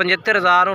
75,000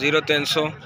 0300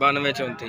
9234.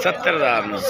70,000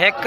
1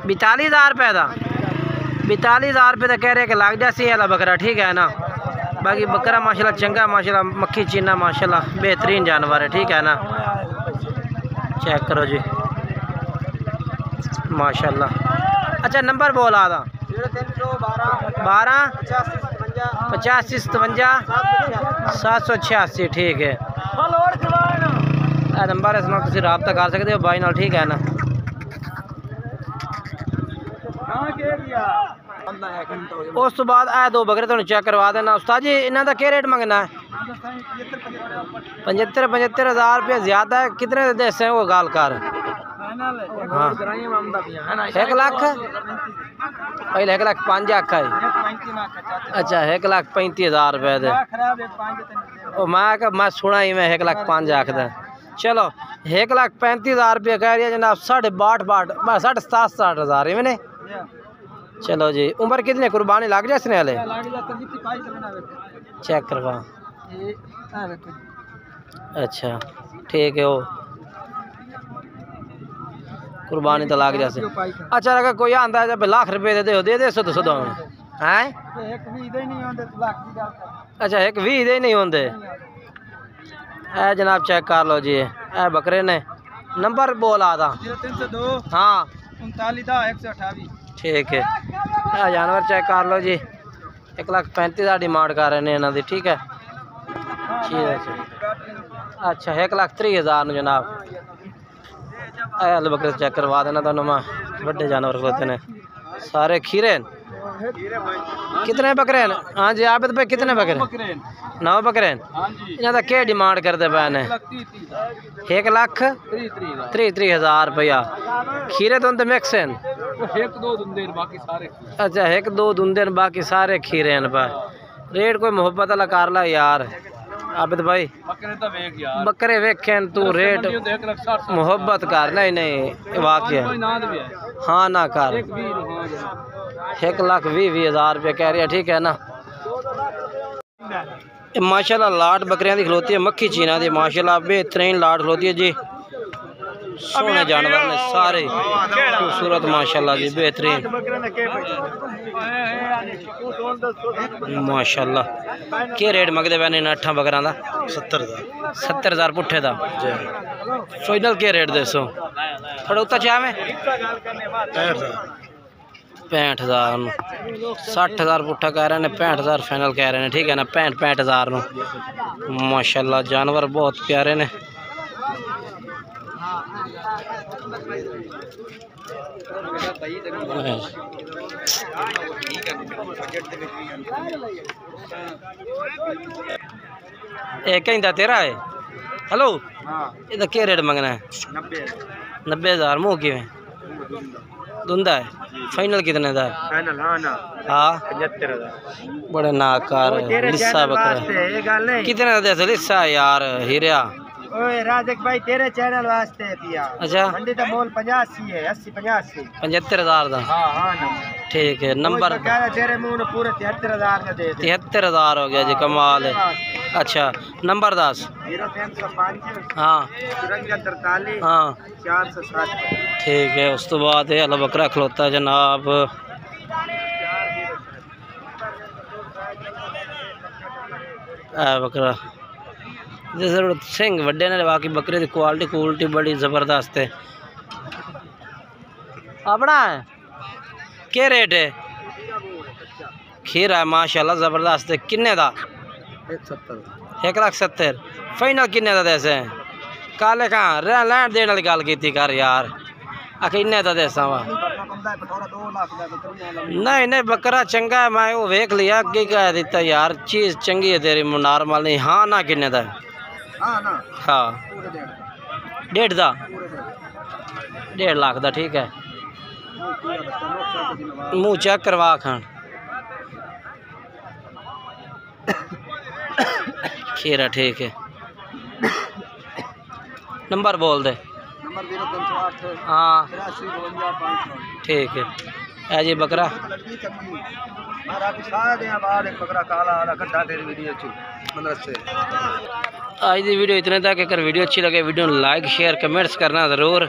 42,000 रुपए का 42,000 रुपए का कह रहे कि लग जासी वाला बकरा, ठीक है ना। बाकी बकरा माशाल्लाह चंगा, माशाल्लाह मक्खी चीना माशाल्लाह बेहतरीन जानवर है, ठीक है ना। चेक करो जी माशाल्लाह। अच्छा नंबर बोल आदा 12 85 57 786, ठीक है। नंबर इस वक्त तुम रब्ता कर सकते हो भाई नाल, ठीक है ना। उस तो बाद ए दो बकरे तुहानू चेक करवा देना। उस्ताद जी इन्हां दा क्या रेट मंगना है? 75,000 रुपये ज़्यादा है, कितने दे देसे वो गाल कर? हाँ 1 लाख पहले 1 लाख 5 आखा है। अच्छा 1,35,000 रुपये दे। मैं सुना ही मैं 1 लाख 5 आखदा। चलो 1,35,000 रुपये कह रही है जनाब। 67,000 ही मैंने। चलो जी उम्र कितनी कुर्बानी लग जाए इसने वाले? चेक करवा। अच्छा ठीक है वो कुर्बानी तो लग जाए। अच्छा अगर कोई आंदा है जब लाख रुपये दे दे सो तो हैं। अच्छा 1,20 दे नहीं होंगे। ए जनाब चेक कर लो जी ए बकरे ने। नंबर बोल आदा 302 हाँ 39,128, ठीक है। जानवर चेक कर लो जी 1,35,000 डिमांड कर रहे हैं इन्हों की, ठीक है। ठीक है अच्छा 1,30,000 जनाब। बकरे चेक करवा देना तुम मैं। बड़े जानवर होते हैं सारे खीरे। कितने बकरे हैं? हाँ जी आबिद भाई कितने बकरे? 9 बकरे हैं। इन्हों का क्या डिमांड करते पे ने? 1,33,000 रुपया। खीरे तो मिक्स हैं? अच्छा 1-2 दुंदे बाकी सारे खीरे हैं। रेट कोई मोहब्बत वाला कर ला यार आबिद भाई। बकरे वेखे तू रेट मोहब्बत कर। नहीं नहीं वाकई हाँ ना कर। 1,20,000 रुपये कह रही है, ठीक है ना। माशाल्लाह लाट बकरियां की खलोती है मक्खी चीना दी माशाल्लाह बेहतरीन लाट खलोती है जी। सोने जानवर ने सारे खूबसूरत माशाल्लाह जी बेहतरीन माशाल्लाह। क्या रेट मंगते पे इन 8 बकरा का? 70,000 पुट्ठे का। फाइनल क्या रेट दसो? थोड़ा उत्ता चाहे 65,000 60,000 पुट्ठा कह रहे हैं। 65,000 फाइनल कह रहे हैं, ठीक है ना। 65,000 माशाल्लाह जानवर बहुत प्यारे ने। एक कहीं तेरा है। हेलो ये क्या रेट मंगना है? 90,000 मुँह कि धुंदा है। फाइनल कितने का? हाँ 75,000। बड़े नाकार लिस्सा बकरा कितने का दे लिस्सा यार हीरा? ओए राजक भाई तेरे चैनल वास्ते दिया। अच्छा मंडी का मोल 85 है 80-85 75,000 का। हाँ हाँ ठीक है। नंबर तेरे मुंह ने पूरे 73,000 का दे 73,000 हो गया जी कमाल है। अच्छा नंबर 10 0305 हाँ 43 हाँ 460, ठीक है। उस तो बाद ये अला बकरा खलोता जनाब। बकरा जरूरत सिंह वड्डे ने बाकी बकरे की क्वालिटी बड़ी ज़बरदस्त है। अपना है क्या रेट है? खीरा है माशाल्लाह ज़बरदस्त है। किन्ने का? 1,70,000 फाइनल किन्ने का देसे? काले कहाँ लैंड देने वाली गल की कर यार। आखिर इन्ने का देसा वा नहीं नहीं बकरा चंगा है। मैं वो वेख लिया अगे कह दिता यार चीज़ चंगी है तेरी नॉर्मल नहीं। हाँ ना किन्ने का? हाँ 1.5 लाख का, ठीक है। मुँह चेक करवा खान खीरा, ठीक है। नंबर बोल दे। हाँ ठीक है। है जी बकरा आज की वीडियो इतने तक। अगर वीडियो अच्छी लगे वीडियो लाइक शेयर कमेंट्स करना ज़रूर।